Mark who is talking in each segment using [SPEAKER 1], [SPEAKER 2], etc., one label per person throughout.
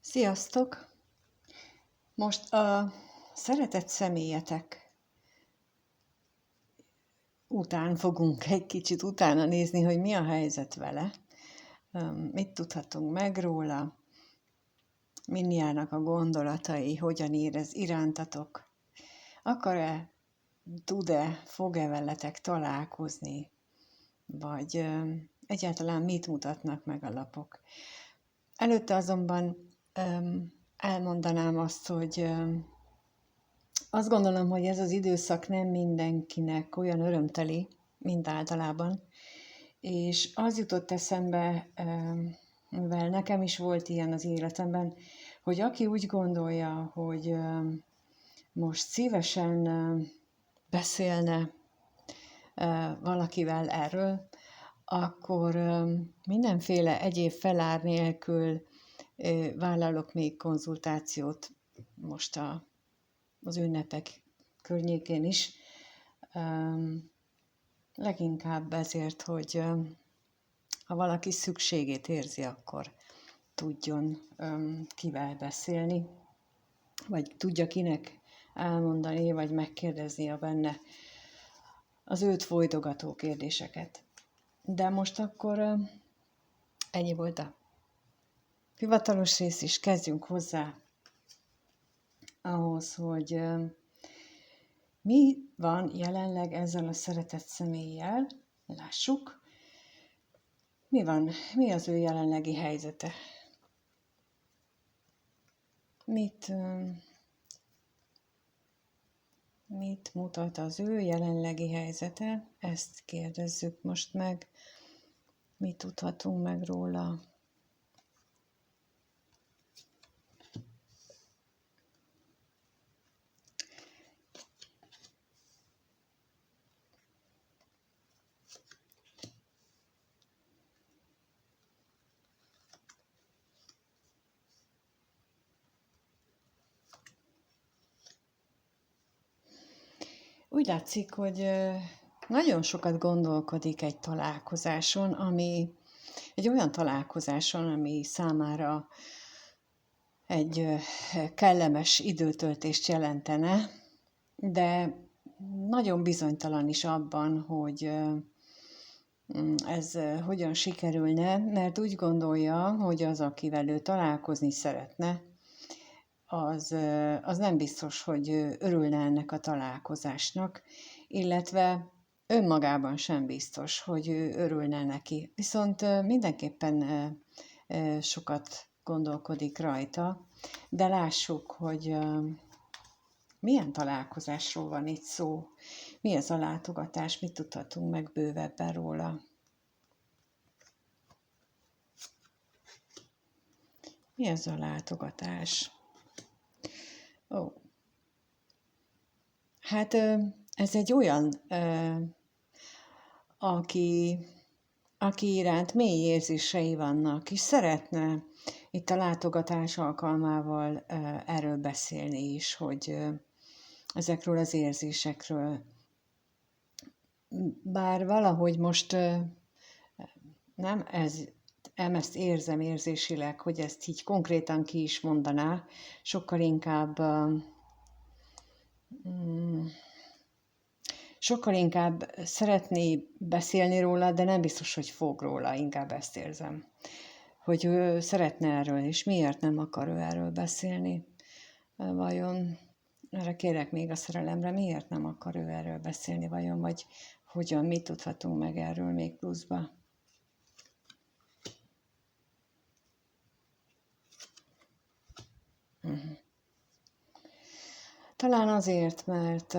[SPEAKER 1] Sziasztok! Most a szeretett személyetek után fogunk egy kicsit utána nézni, hogy mi a helyzet vele, mit tudhatunk meg róla, min járnak a gondolatai, hogyan érez irántatok, akar-e, tud-e, fog-e veletek találkozni, vagy egyáltalán mit mutatnak meg a lapok. Előtte azonban elmondanám azt, hogy azt gondolom, hogy ez az időszak nem mindenkinek olyan örömteli, mint általában, és az jutott eszembe, mivel nekem is volt ilyen az életemben, hogy aki úgy gondolja, hogy most szívesen beszélne valakivel erről, akkor mindenféle egyéb felár nélkül vállalok még konzultációt most az ünnepek környékén is. Leginkább ezért, hogy ha valaki szükségét érzi, akkor tudjon kivel beszélni, vagy tudja kinek elmondani, vagy megkérdezni a benne az őt folytogató kérdéseket. De most akkor ennyi volt a hivatalos rész is, kezdjünk hozzá ahhoz, hogy mi van jelenleg ezzel a szeretett személlyel, lássuk, mi az ő jelenlegi helyzete. Mit mutat az ő jelenlegi helyzete? Ezt kérdezzük most meg. Mit tudhatunk meg róla? Úgy látszik, hogy nagyon sokat gondolkodik egy találkozáson, egy olyan találkozáson, ami számára egy kellemes időtöltést jelentene, de nagyon bizonytalan is abban, hogy ez hogyan sikerülne, mert úgy gondolja, hogy az, akivel ő találkozni szeretne, az nem biztos, hogy örülne ennek a találkozásnak, illetve önmagában sem biztos, hogy ő örülne neki. Viszont mindenképpen sokat gondolkodik rajta, de lássuk, hogy milyen találkozásról van itt szó, mi ez a látogatás, mit tudhatunk meg bővebben róla. Mi ez a látogatás? Hát ez egy olyan, aki iránt mély érzései vannak, és szeretne itt a látogatás alkalmával erről beszélni is, hogy ezekről az érzésekről. Bár valahogy most nem ezt érzem érzésileg, hogy ezt így konkrétan ki is mondaná, sokkal inkább szeretné beszélni róla, de nem biztos, hogy fog róla, inkább ezt érzem. Hogy ő szeretne erről, és miért nem akar ő erről beszélni. Vajon, erre kérek még a szerelemre, miért nem akar ő erről beszélni, vajon, vagy hogyan, mit tudhatunk meg erről még pluszba. Talán azért, mert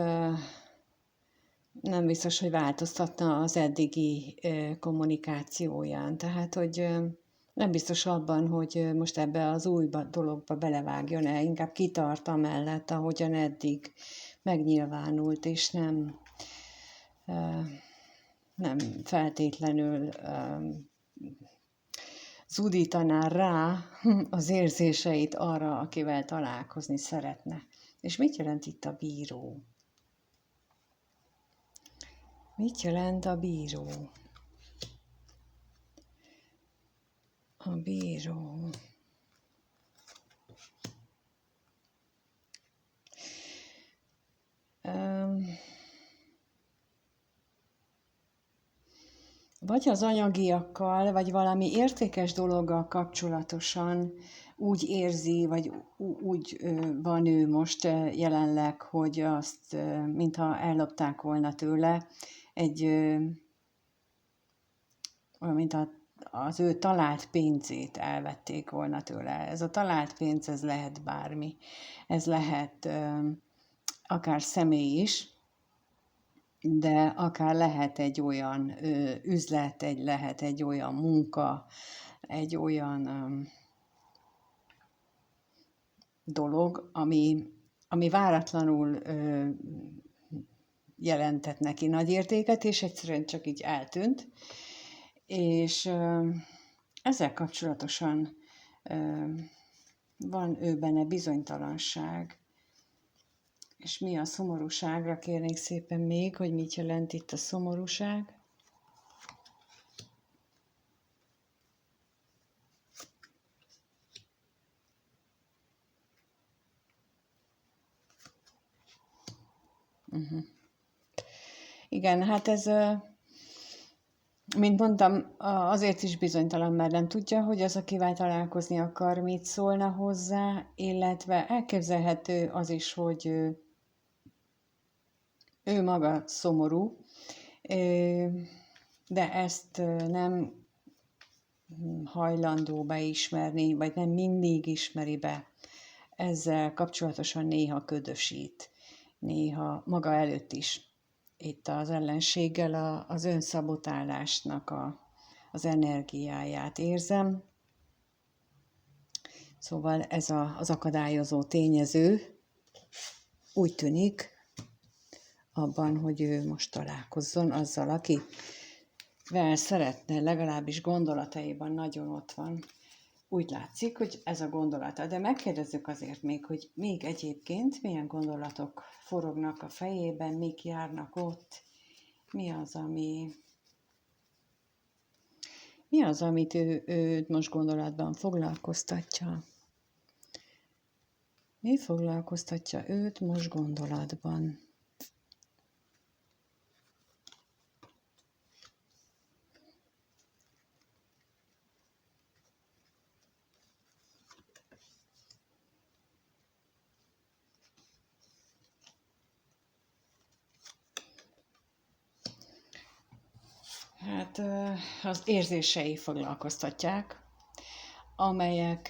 [SPEAKER 1] nem biztos, hogy változtatna az eddigi kommunikációján. Tehát, hogy nem biztos abban, hogy most ebbe az új dologba belevágjon-e, inkább kitart amellett, ahogyan eddig megnyilvánult, és nem feltétlenül zúdítaná rá az érzéseit arra, akivel találkozni szeretne. És mit jelent itt a bíró? Mit jelent a bíró? A bíró. vagy az anyagiakkal, vagy valami értékes dologgal kapcsolatosan úgy érzi, vagy úgy van ő most jelenleg, hogy azt, mintha ellopták volna tőle, mint az ő talált pénzét elvették volna tőle. Ez a talált pénz, ez lehet bármi. Ez lehet akár személy is, de akár lehet egy olyan üzlet, lehet egy olyan munka, egy olyan dolog, ami váratlanul jelentett neki nagy értéket, és egyszerűen csak így eltűnt. És ezzel kapcsolatosan van ő benne bizonytalanság. És mi a szomorúságra kérnék szépen még, hogy mit jelent itt a szomorúság. Igen, hát ez, mint mondtam, azért is bizonytalan, mert nem tudja, hogy az, akivel találkozni akar, mit szólna hozzá, illetve elképzelhető az is, hogy ő maga szomorú, de ezt nem hajlandó beismerni, vagy nem mindig ismeri be. Ezzel kapcsolatosan néha ködösít, néha maga előtt is. Itt az ellenséggel az önszabotálásnak az energiáját érzem. Szóval ez az akadályozó tényező úgy tűnik abban, hogy ő most találkozzon azzal, akivel szeretne, legalábbis gondolataiban nagyon ott van. Úgy látszik, hogy ez a gondolata. De megkérdezzük azért még, hogy még egyébként milyen gondolatok forognak a fejében, mik járnak ott, mi az, amit őt most gondolatban foglalkoztatja. Mi foglalkoztatja őt most gondolatban? Hát az érzései foglalkoztatják, amelyek,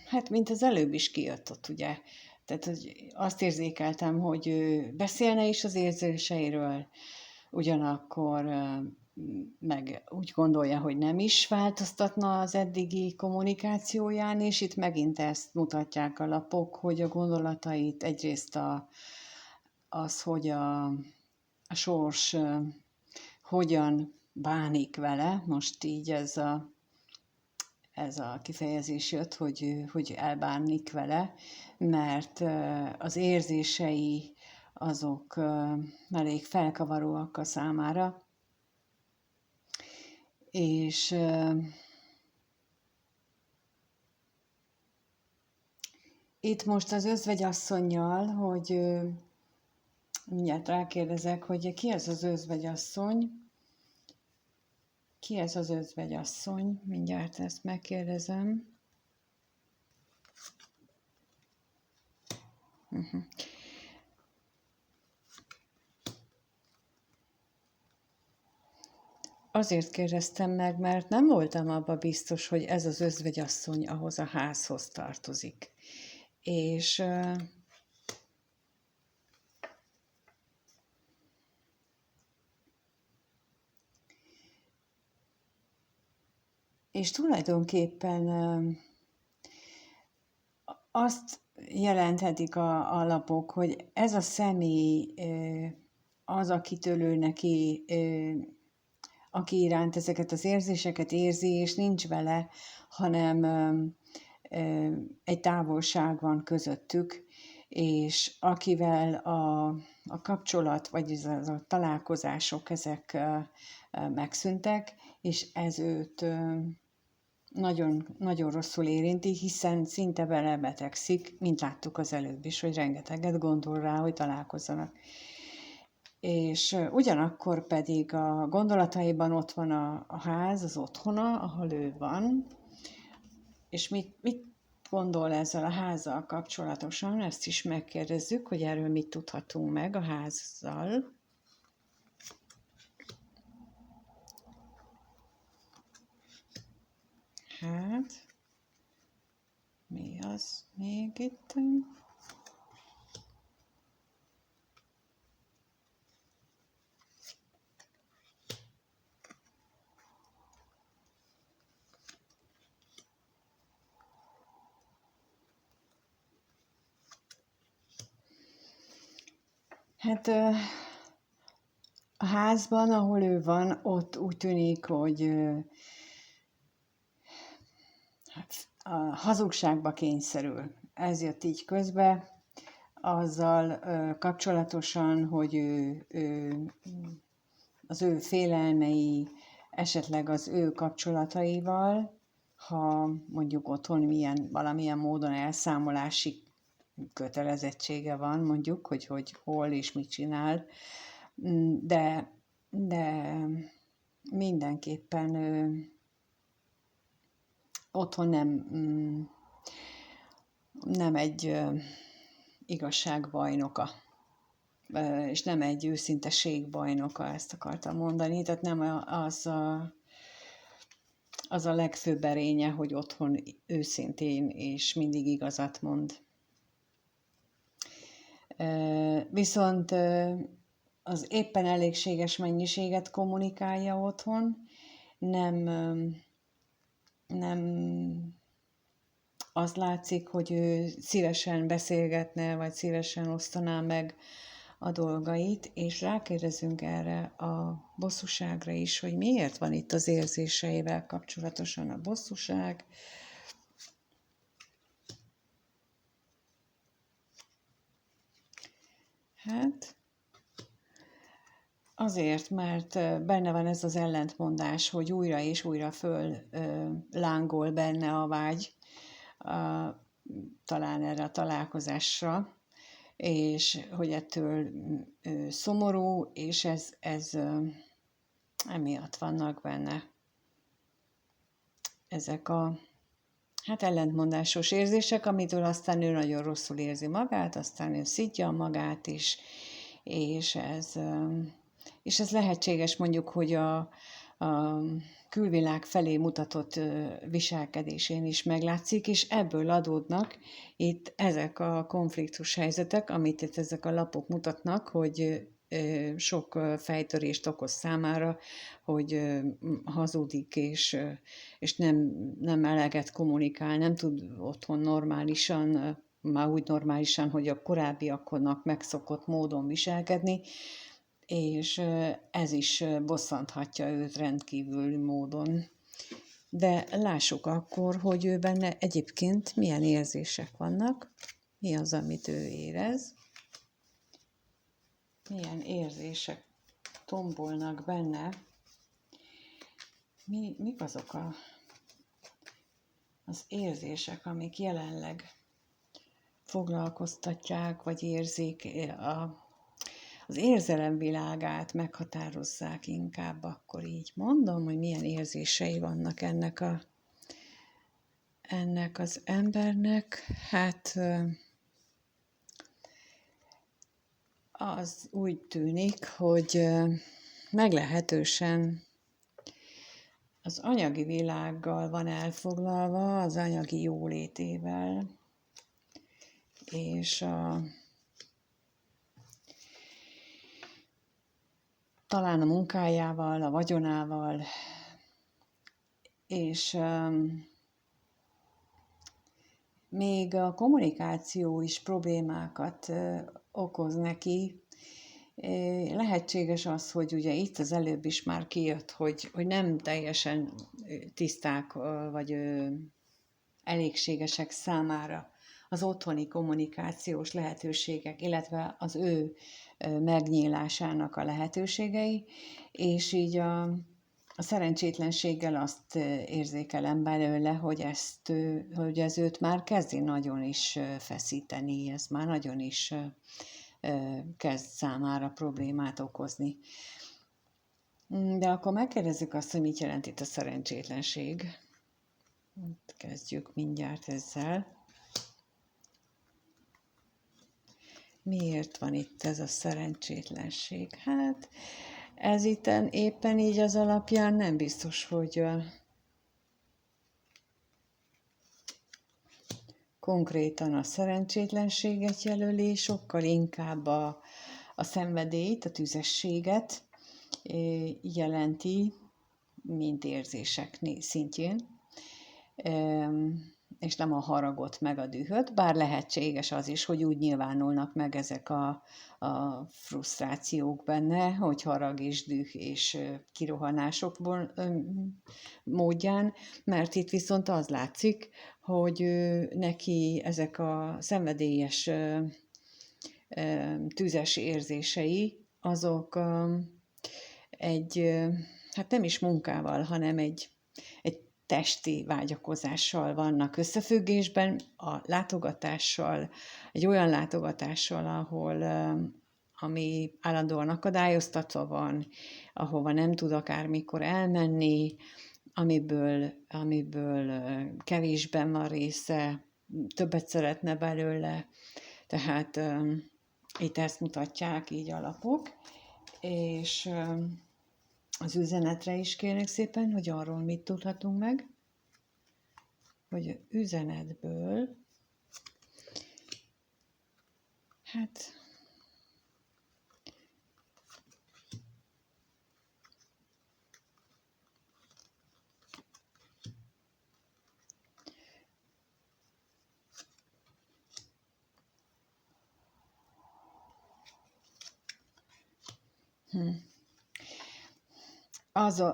[SPEAKER 1] hát mint az előbb is kijött ott, ugye. Tehát hogy azt érzékeltem, hogy ő beszélne is az érzéseiről, ugyanakkor meg úgy gondolja, hogy nem is változtatna az eddigi kommunikációján, és itt megint ezt mutatják a lapok, hogy a gondolatait egyrészt hogy a sors hogyan bánik vele, most így ez a kifejezés jött, hogy elbánik vele, mert az érzései azok elég felkavaróak a számára, és itt most az özvegyasszonnyal, hogy mindjárt rákérdezek, hogy ki ez az özvegyasszony, ki ez az özvegyasszony? Mindjárt ezt megkérdezem. Azért kérdeztem meg, mert nem voltam abban biztos, hogy ez az özvegyasszony ahhoz a házhoz tartozik. És tulajdonképpen azt jelenthetik a lapok, hogy ez a személy az, akitől ő neki, aki iránt ezeket az érzéseket érzi, és nincs vele, hanem egy távolság van közöttük, és akivel a kapcsolat, vagy a találkozások, ezek megszűntek, és ez őt nagyon, nagyon rosszul érinti, hiszen szinte belebetegszik, mint láttuk az előbb is, hogy rengeteget gondol rá, hogy találkozzanak. és ugyanakkor pedig a gondolataiban ott van a ház, az otthona, ahol ő van, és mit gondol ezzel a házzal kapcsolatosan, ezt is megkérdezzük, hogy erről mit tudhatunk meg a házzal. Hát, mi az még itt? Hát a házban, ahol ő van, ott úgy tűnik, hogy a hazugságba kényszerül. Ez jött így közbe, azzal kapcsolatosan, hogy az ő félelmei, esetleg az ő kapcsolataival, ha mondjuk otthon valamilyen módon elszámolási kötelezettsége van, mondjuk, hogy hol és mit csinál, de mindenképpen otthon nem egy igazságbajnoka, és nem egy őszintességbajnoka, ezt akartam mondani, tehát nem az a legfőbb erénye, hogy otthon őszintén és mindig igazat mond. Viszont az éppen elégséges mennyiséget kommunikálja otthon, nem az látszik, hogy ő szívesen beszélgetne, vagy szívesen osztaná meg a dolgait, és rákérdezünk erre a bosszúságra is, hogy miért van itt az érzéseivel kapcsolatosan a bosszúság. Hát azért, mert benne van ez az ellentmondás, hogy újra és újra föl lángol benne a vágy, talán erre a találkozásra, és hogy ettől szomorú, és ez emiatt vannak benne ezek a ellentmondásos érzések, amitől aztán ő nagyon rosszul érzi magát, aztán ő szidja magát is, és ez lehetséges mondjuk, hogy a külvilág felé mutatott viselkedésén is meglátszik, és ebből adódnak itt ezek a konfliktus helyzetek, amit itt ezek a lapok mutatnak, hogy sok fejtörést okoz számára, hogy hazudik, és nem eleget kommunikál, nem tud otthon normálisan, már úgy normálisan, hogy a korábbiaknak megszokott módon viselkedni, és ez is bosszanthatja őt rendkívüli módon. De lássuk akkor, hogy ő benne egyébként milyen érzések vannak, mi az, amit ő érez, milyen érzések tombolnak benne, mik azok az érzések, amik jelenleg foglalkoztatják, vagy érzik az érzelemvilágát, meghatározzák inkább, akkor így mondom, hogy milyen érzései vannak ennek az embernek. Hát az úgy tűnik, hogy meglehetősen az anyagi világgal van elfoglalva, az anyagi jólétével, és talán a munkájával, a vagyonával, és még a kommunikáció is problémákat okoz neki. Lehetséges az, hogy ugye itt az előbb is már kijött, hogy nem teljesen tiszták vagy elégségesek számára az otthoni kommunikációs lehetőségek, illetve az ő megnyílásának a lehetőségei, és így a szerencsétlenséggel azt érzékelem belőle, hogy ez őt már kezdi nagyon is feszíteni, ez már nagyon is kezd számára problémát okozni. De akkor megkérdezzük azt, hogy mit jelent itt a szerencsétlenség. Kezdjük mindjárt ezzel. Miért van itt ez a szerencsétlenség? Hát ez itt éppen így az alapján nem biztos, hogy konkrétan a szerencsétlenséget jelöli, sokkal inkább a szenvedélyt, a tüzességet jelenti, mint érzések szintjén, és nem a haragot meg a dühöt, bár lehetséges az is, hogy úgy nyilvánulnak meg ezek a frusztrációk benne, hogy harag és düh és kirohanásokból módján, mert itt viszont az látszik, hogy neki ezek a szenvedélyes tüzes érzései, azok hát nem is munkával, hanem egy testi vágyakozással vannak összefüggésben, a látogatással, egy olyan látogatással, ami állandóan akadályoztatva van, ahova nem tud akármikor elmenni, amiből kevésben van része, többet szeretne belőle, tehát itt ezt mutatják így a lapok, és az üzenetre is kérnek szépen, hogy arról mit tudhatunk meg, hogy üzenetből, hát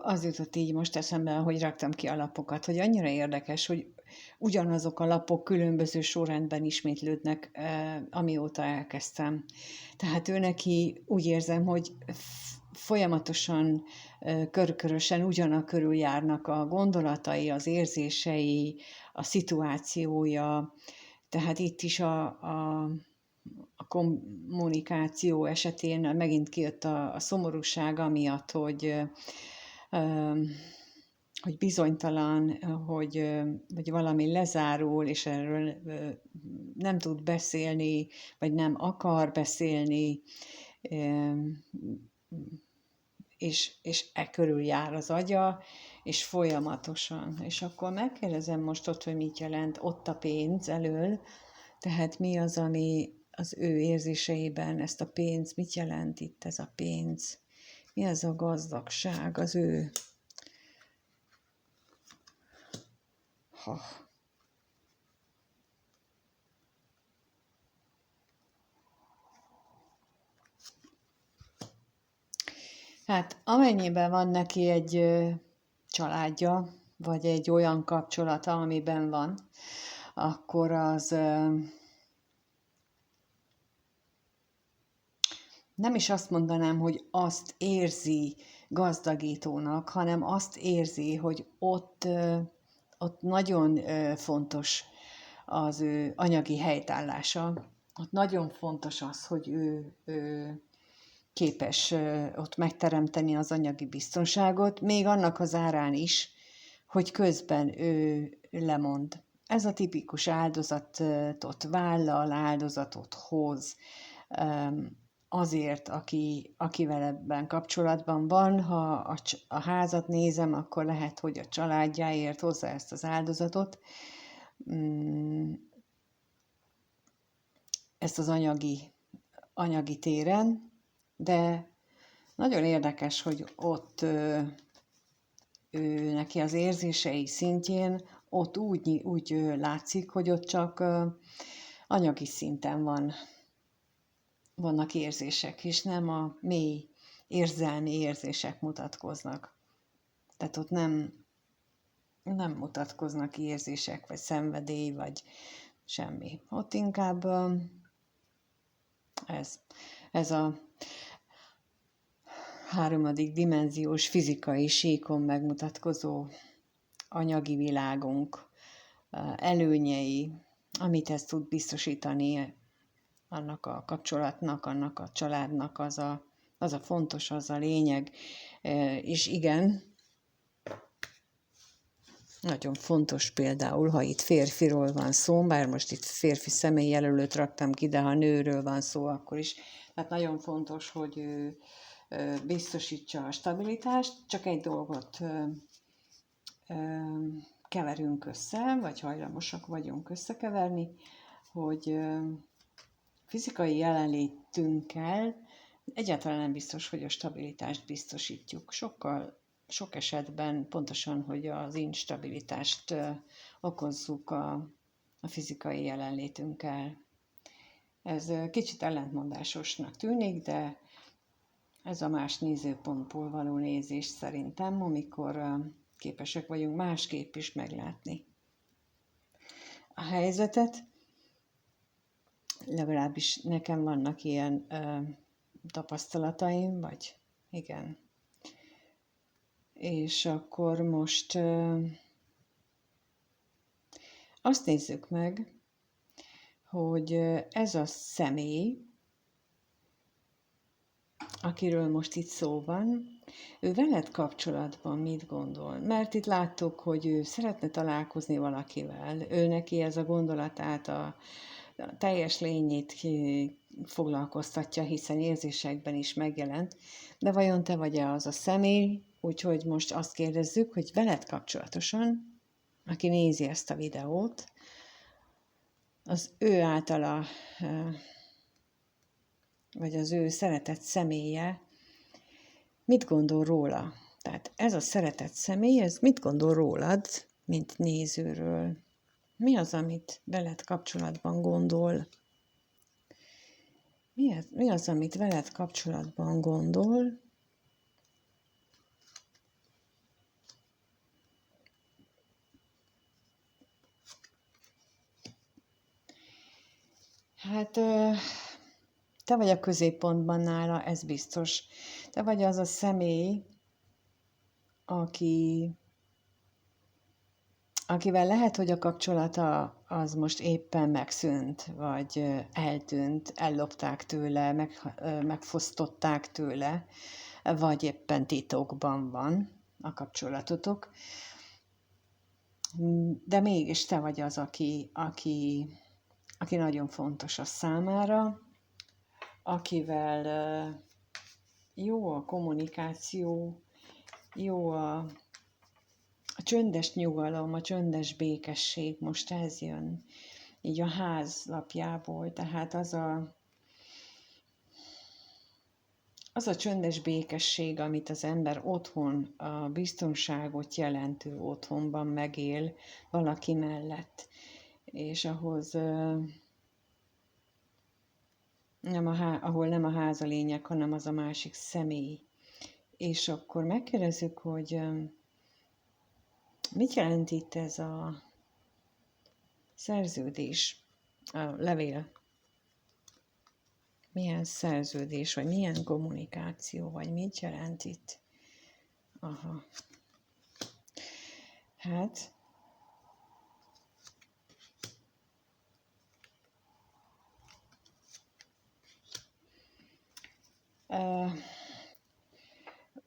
[SPEAKER 1] az jutott így most eszembe, hogy raktam ki a lapokat, hogy annyira érdekes, hogy ugyanazok a lapok különböző sorrendben ismétlődnek, amióta elkezdtem. Tehát ő neki úgy érzem, hogy folyamatosan, körkörösen ugyanakörül járnak a gondolatai, az érzései, a szituációja, tehát itt is a kommunikáció esetén megint kijött a szomorúság amiatt, hogy bizonytalan, hogy valami lezárul, és erről nem tud beszélni, vagy nem akar beszélni, és körül jár az agya, és folyamatosan. És akkor megkérdezem most ott, hogy mit jelent ott a pénz elől, tehát mi az, ami az ő érzéseiben ezt a pénz, mit jelent itt ez a pénz, mi az a gazdagság az ő... Hát amennyiben van neki egy családja, vagy egy olyan kapcsolata, amiben van, akkor az nem is azt mondanám, hogy azt érzi gazdagítónak, hanem azt érzi, hogy ott nagyon fontos az ő anyagi helytállása. Ott nagyon fontos az, hogy ő képes ott megteremteni az anyagi biztonságot, még annak az árán is, hogy közben ő lemond. Ez a tipikus áldozatot vállal, áldozatot hoz azért, akivel ebben kapcsolatban van. Ha a házat nézem, akkor lehet, hogy a családjáért hozza ezt az áldozatot, ezt az anyagi téren, de nagyon érdekes, hogy ott ő neki az érzései szintjén ott úgy látszik, hogy ott csak anyagi szinten vannak érzések, és nem a mély érzelmi érzések mutatkoznak. Tehát ott nem mutatkoznak érzések, vagy szenvedély, vagy semmi. Ott inkább ez a harmadik dimenziós fizikai síkon megmutatkozó anyagi világunk előnyei, amit ez tud biztosítani annak a kapcsolatnak, annak a családnak az a fontos, az a lényeg. És igen, nagyon fontos például, ha itt férfiról van szó, bár most itt férfi személyjelölőt raktam ki, de ha nőről van szó, akkor is. Tehát nagyon fontos, hogy ő biztosítsa a stabilitást, csak egy dolgot keverünk össze, vagy hajlamosak vagyunk összekeverni, hogy fizikai jelenlétünkkel egyáltalán nem biztos, hogy a stabilitást biztosítjuk. Sok esetben pontosan, hogy az instabilitást okozzuk a fizikai jelenlétünkkel. Ez kicsit ellentmondásosnak tűnik, de ez a más nézőpontból való nézés szerintem, amikor képesek vagyunk másképp is meglátni a helyzetet. Legalábbis nekem vannak ilyen tapasztalataim, vagy igen. És akkor most azt nézzük meg, hogy ez a személy, akiről most itt szó van, ő veled kapcsolatban mit gondol? Mert itt láttuk, hogy ő szeretne találkozni valakivel, ő neki ez a gondolatát, a teljes lényét foglalkoztatja, hiszen érzésekben is megjelent, de vajon te vagy-e az a személy? Úgyhogy most azt kérdezzük, hogy veled kapcsolatosan, aki nézi ezt a videót, az ő általa, vagy az ő szeretett személye mit gondol róla? Tehát ez a szeretett személy, ez mit gondol rólad, mint nézőről? Mi az, amit veled kapcsolatban gondol? Mi az, amit veled kapcsolatban gondol? Hát te vagy a középpontban nála, ez biztos. Te vagy az a személy, akivel lehet, hogy a kapcsolata az most éppen megszűnt, vagy eltűnt, ellopták tőle, megfosztották tőle, vagy éppen titokban van a kapcsolatotok. De mégis te vagy az, aki nagyon fontos a számára, akivel jó a kommunikáció, jó a csöndes nyugalom, a csöndes békesség, most ez jön így a házlapjából, tehát az a csöndes békesség, amit az ember otthon, a biztonságot jelentő otthonban megél valaki mellett, és ahhoz ahol nem a ház a lényeg, hanem az a másik személy. És akkor megkérdezzük, hogy mit jelent itt ez a szerződés, a levél? Milyen szerződés, vagy milyen kommunikáció, vagy mit jelent itt? Aha. Hát,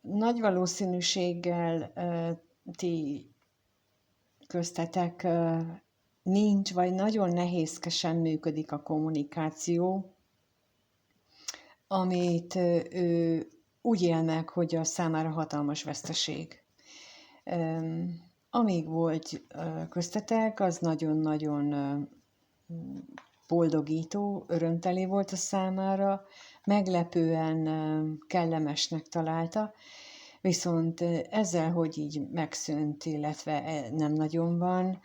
[SPEAKER 1] nagy valószínűséggel ti köztetek nincs, vagy nagyon nehézkesen működik a kommunikáció, amit ő úgy él meg, hogy a számára hatalmas veszteség. Amíg volt köztetek, az nagyon-nagyon boldogító, örömteli volt a számára, meglepően kellemesnek találta, viszont ezzel, hogy így megszűnt, illetve nem nagyon van,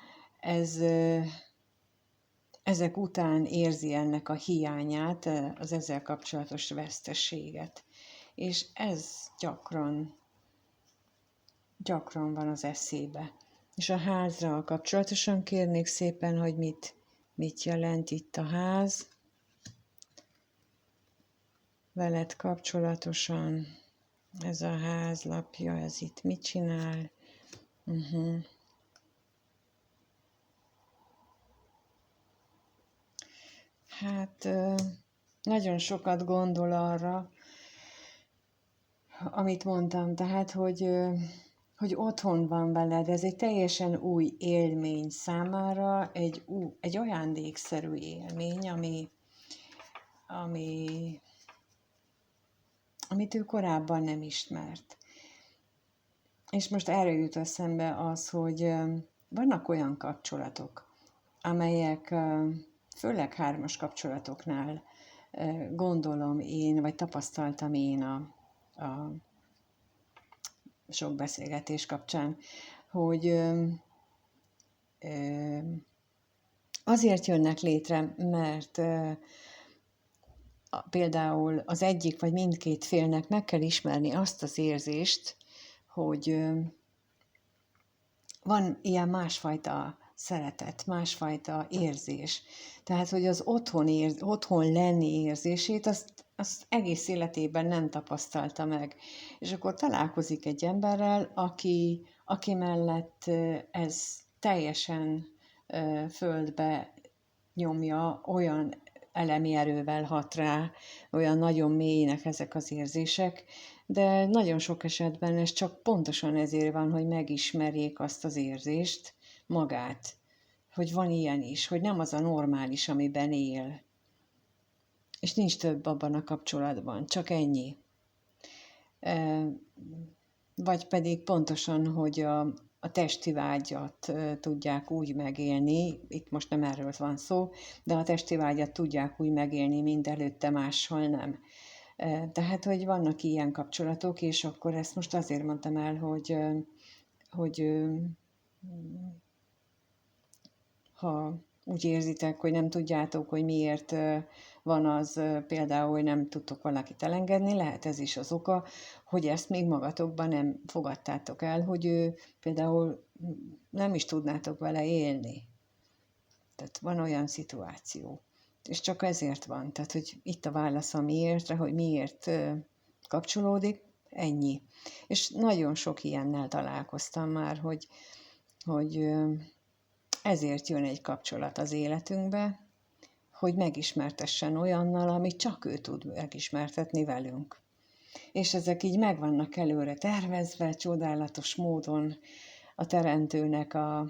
[SPEAKER 1] ezek után érzi ennek a hiányát, az ezzel kapcsolatos veszteséget. És ez gyakran van az eszébe. És a házra kapcsolatosan kérnék szépen, hogy mit jelent itt a ház. Veled kapcsolatosan ez a házlapja, ez itt mit csinál? Hát nagyon sokat gondol arra, amit mondtam, tehát, hogy otthon van veled, ez egy teljesen új élmény számára, egy ajándékszerű élmény, ami, amit ő korábban nem ismert. És most erre jut eszembe az, hogy vannak olyan kapcsolatok, amelyek főleg hármas kapcsolatoknál gondolom én, vagy tapasztaltam én a sok beszélgetés kapcsán, hogy azért jönnek létre, mert például az egyik vagy mindkét félnek meg kell ismerni azt az érzést, hogy van ilyen másfajta szeretet, másfajta érzés. Tehát, hogy az otthon lenni érzését, azt egész életében nem tapasztalta meg. És akkor találkozik egy emberrel, aki mellett ez teljesen földbe nyomja, olyan elemi erővel hat rá, olyan nagyon mélynek ezek az érzések, de nagyon sok esetben ez csak pontosan ezért van, hogy megismerjék azt az érzést, magát, hogy van ilyen is, hogy nem az a normális, amiben él. És nincs több abban a kapcsolatban, csak ennyi. Vagy pedig pontosan, hogy a testi vágyat tudják úgy megélni, itt most nem erről van szó, de a testi vágyat tudják úgy megélni, mint előtte máshol nem. Tehát, hogy vannak ilyen kapcsolatok, és akkor ezt most azért mondtam el, hogy ha úgy érzitek, hogy nem tudjátok, hogy miért van az például, hogy nem tudtok valakit elengedni, lehet ez is az oka, hogy ezt még magatokban nem fogadtátok el, hogy ő például nem is tudnátok vele élni. Tehát van olyan szituáció. És csak ezért van. Tehát, hogy itt a válasz a miértre, hogy miért kapcsolódik, ennyi. És nagyon sok ilyennel találkoztam már, hogy ezért jön egy kapcsolat az életünkbe, hogy megismertessen olyannal, amit csak ő tud megismertetni velünk. És ezek így meg vannak előre tervezve, csodálatos módon a teremtőnek a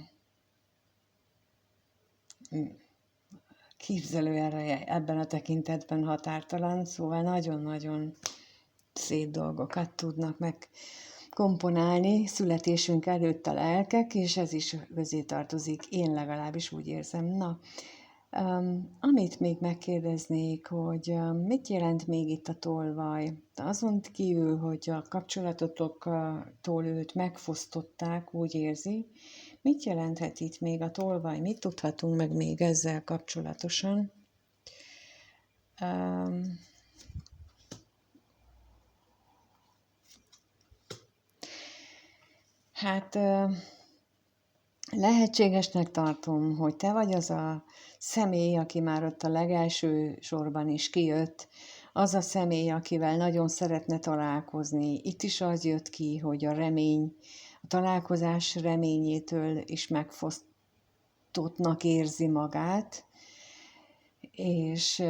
[SPEAKER 1] képzelőereje ebben a tekintetben határtalan, szóval nagyon-nagyon szép dolgokat tudnak meg komponálni születésünk előtt a lelkek, és ez is közé tartozik, én legalábbis úgy érzem. Na, amit még megkérdeznék, hogy mit jelent még itt a tolvaj? Azon kívül, hogy a kapcsolatotoktól őt megfosztották, úgy érzi, mit jelenthet itt még a tolvaj? Mit tudhatunk meg még ezzel kapcsolatosan? Hát lehetségesnek tartom, hogy te vagy az a személy, aki már ott a legelső sorban is kijött, az a személy, akivel nagyon szeretne találkozni. Itt is az jött ki, hogy a remény, a találkozás reményétől is megfosztottnak érzi magát, és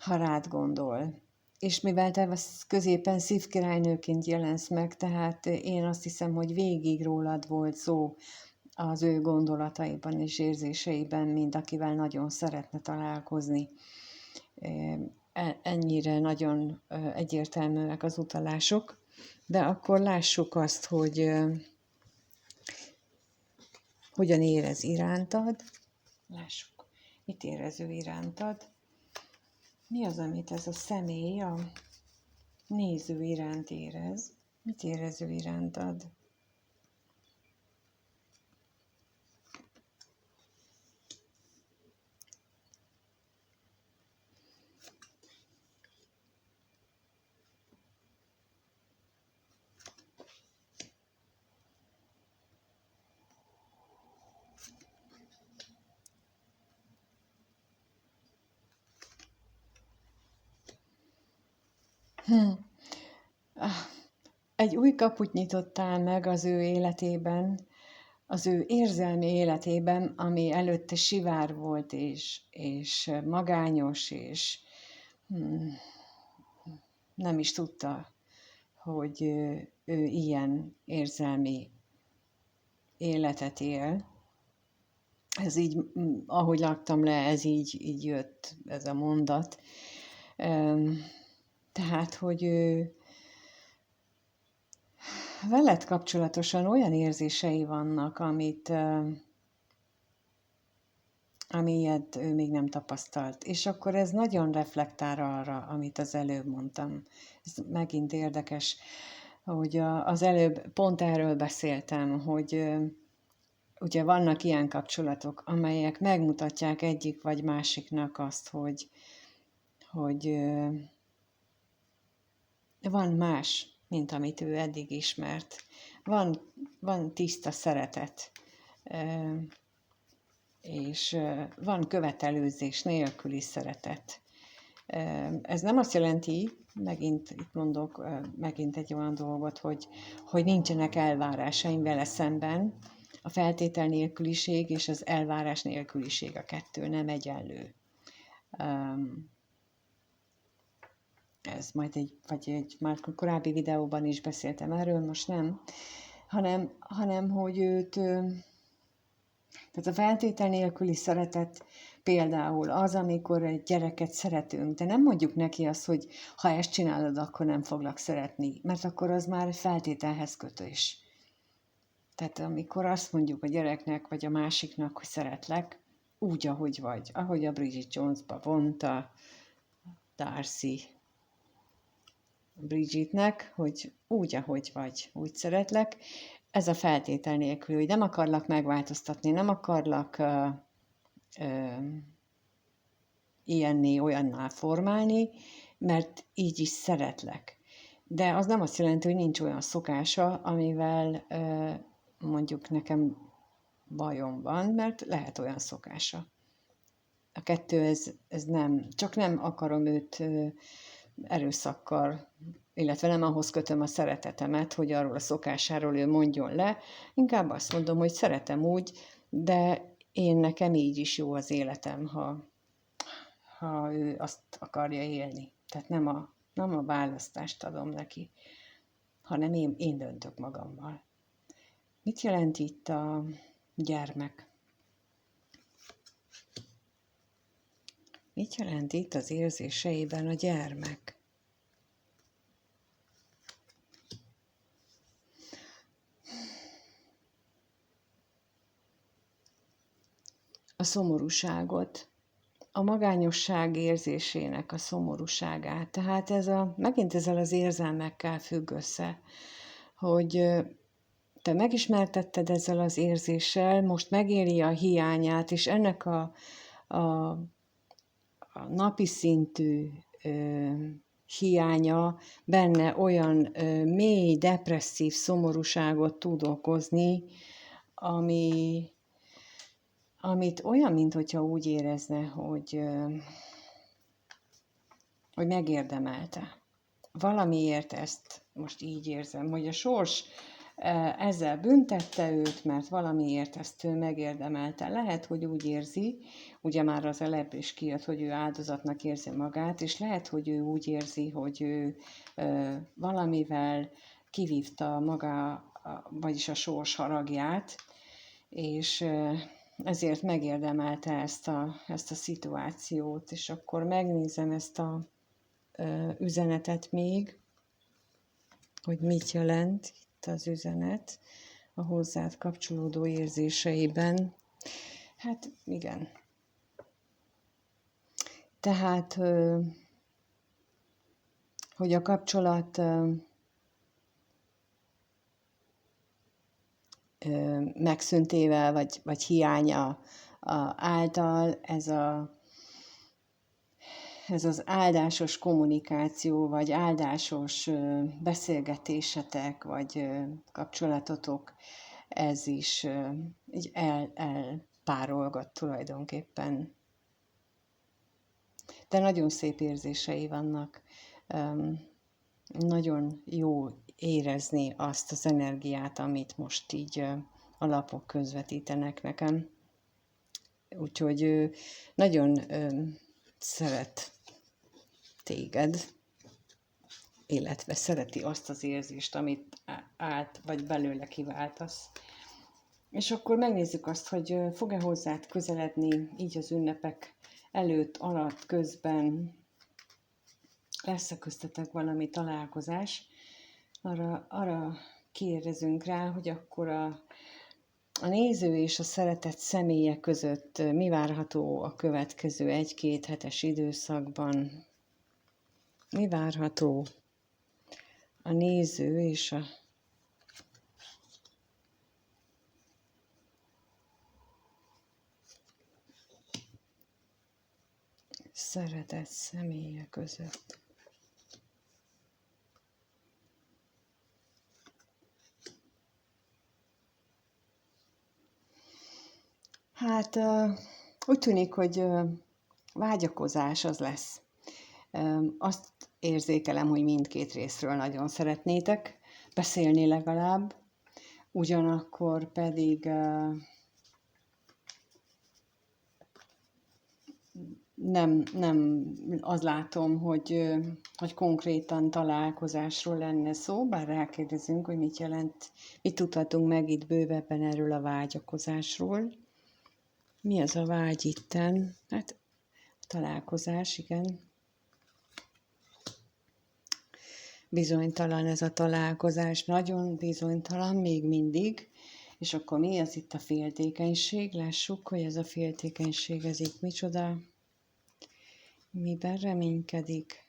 [SPEAKER 1] ha rád gondol. És mivel te középen szívkirálynőként jelensz meg, tehát én azt hiszem, hogy végig rólad volt szó az ő gondolataiban és érzéseiben, mint akivel nagyon szeretne találkozni. Ennyire nagyon egyértelműek az utalások, de akkor lássuk azt, hogy hogyan érez irántad. Lássuk, mit érez ő irántad. Mi az, amit ez a személy a néző iránt érez? Mit érez ő irántad? Egy új kaput nyitottál meg az ő életében, az ő érzelmi életében, ami előtte sivár volt, és magányos, és nem is tudta, hogy ő ilyen érzelmi életet él. Ez így, ahogy laktam le, ez így jött, ez a mondat. Tehát, hogy ő veled kapcsolatosan olyan érzései vannak, ami ilyet ő még nem tapasztalt. És akkor ez nagyon reflektál arra, amit az előbb mondtam. Ez megint érdekes, hogy az előbb pont erről beszéltem, hogy ugye vannak ilyen kapcsolatok, amelyek megmutatják egyik vagy másiknak azt, hogy van más, mint amit ő eddig ismert. Van tiszta szeretet, és van követelőzés nélküli szeretet. Ez nem azt jelenti, megint itt mondok megint egy olyan dolgot, hogy nincsenek elvárásaim vele szemben. A feltétel nélküliség és az elvárás nélküliség, a kettő nem egyenlő. Ez majd már korábbi videóban is beszéltem erről, most nem, hanem hogy őt, tehát a feltétel nélküli szeretet például az, amikor egy gyereket szeretünk, de nem mondjuk neki azt, hogy ha ezt csinálod, akkor nem foglak szeretni, mert akkor az már egy feltételhez kötős. Tehát amikor azt mondjuk a gyereknek, vagy a másiknak, hogy szeretlek, úgy, ahogy vagy, ahogy a Bridget Jonesba vonta Darcy Bridgetnek, hogy úgy, ahogy vagy, úgy szeretlek. Ez a feltétel nélkül, hogy nem akarlak megváltoztatni, nem akarlak ilyenné, olyanná formálni, mert így is szeretlek. De az nem azt jelenti, hogy nincs olyan szokása, amivel mondjuk nekem bajom van, mert lehet olyan szokása. A kettő ez nem, csak nem akarom őt erőszakkal, illetve nem ahhoz kötöm a szeretetemet, hogy arról a szokásáról ő mondjon le, inkább azt mondom, hogy szeretem úgy, de nekem így is jó az életem, ha ő azt akarja élni. Tehát nem a választást adom neki, hanem én döntök magammal. Mit jelent itt a gyermek? Mit jelent itt az érzéseiben a gyermek? A szomorúságot, a magányosság érzésének a szomorúságát. Tehát megint ezzel az érzelmekkel függ össze, hogy te megismertetted ezzel az érzéssel, most megéli a hiányát, és ennek a napi szintű hiánya benne olyan mély, depresszív szomorúságot tud okozni, amit olyan, mintha úgy érezne, hogy megérdemelte. Valamiért ezt most így érzem, hogy a sors ezzel büntette őt, mert valamiért ezt ő megérdemelte. Lehet, hogy úgy érzi, ugye már az előbb is kijött, hogy ő áldozatnak érzi magát, és lehet, hogy ő úgy érzi, hogy ő valamivel kivívta maga, vagyis a sors haragját, és ezért megérdemelte ezt a szituációt, és akkor megnézem ezt a üzenetet még, hogy mit jelent itt az üzenet a hozzád kapcsolódó érzéseiben. Hát igen. Tehát, hogy a kapcsolat megszüntével, vagy hiánya által ez az áldásos kommunikáció, vagy áldásos beszélgetésetek, vagy kapcsolatotok, ez is így elpárolgat tulajdonképpen. De nagyon szép érzései vannak. Nagyon jó érezni azt az energiát, amit most így a lapok közvetítenek nekem. Úgyhogy nagyon szeret téged, illetve szereti azt az érzést, amit át vagy belőle kiváltasz. És akkor megnézzük azt, hogy fog-e hozzád közeledni így az ünnepek előtt, alatt, közben, lesz-e köztetek valami találkozás. Arra kérdezünk rá, hogy akkor a néző és a szeretett személye között mi várható a következő 1-2 hetes időszakban? Mi várható a néző és a szeretett személye között? Hát úgy tűnik, hogy vágyakozás az lesz. Azt érzékelem, hogy mindkét részről nagyon szeretnétek beszélni legalább, ugyanakkor pedig nem az látom, hogy konkrétan találkozásról lenne szó, bár rákérdezünk, hogy mit jelent, mit tudhatunk meg itt bővebben erről a vágyakozásról. Mi az a vágy itten? Hát találkozás, igen. Bizonytalan ez a találkozás, nagyon bizonytalan még mindig, és akkor mi az itt a féltékenység? Lássuk, hogy ez a féltékenység, ez itt micsoda, miben reménykedik?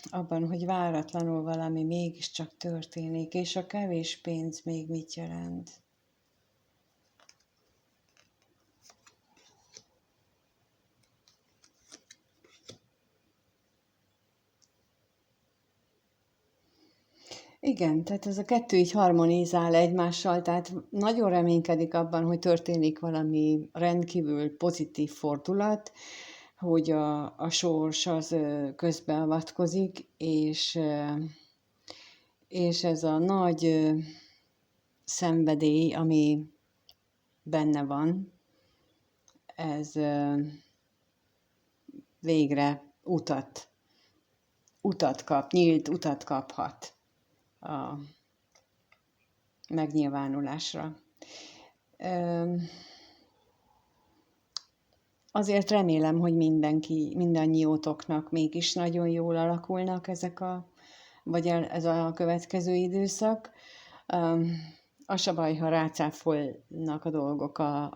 [SPEAKER 1] Abban, hogy váratlanul valami mégiscsak történik, és a kevés pénz még mit jelent? Igen, tehát ez a kettő így harmonizál egymással, tehát nagyon reménykedik abban, hogy történik valami rendkívül pozitív fordulat, hogy a sors az közbeavatkozik, és ez a nagy szenvedély, ami benne van, ez végre utat kap, nyílt utat kaphat a megnyilvánulásra. Azért remélem, hogy mindannyiótoknak mégis nagyon jól alakulnak vagy ez a következő időszak. Az se baj, ha rácáfolnak a dolgok a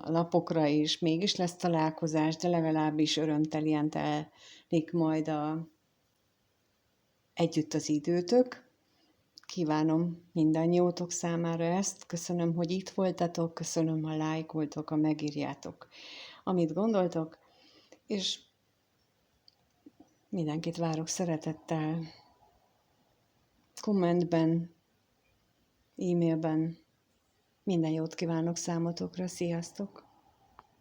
[SPEAKER 1] lapokra is, mégis lesz találkozás, de legalábbis örömtelien telik majd együtt az időtök. Kívánom mindannyiótok számára ezt. Köszönöm, hogy itt voltatok, köszönöm, ha lájkoltok, ha megírjátok, amit gondoltok, és mindenkit várok szeretettel, kommentben, e-mailben. Minden jót kívánok számotokra, sziasztok!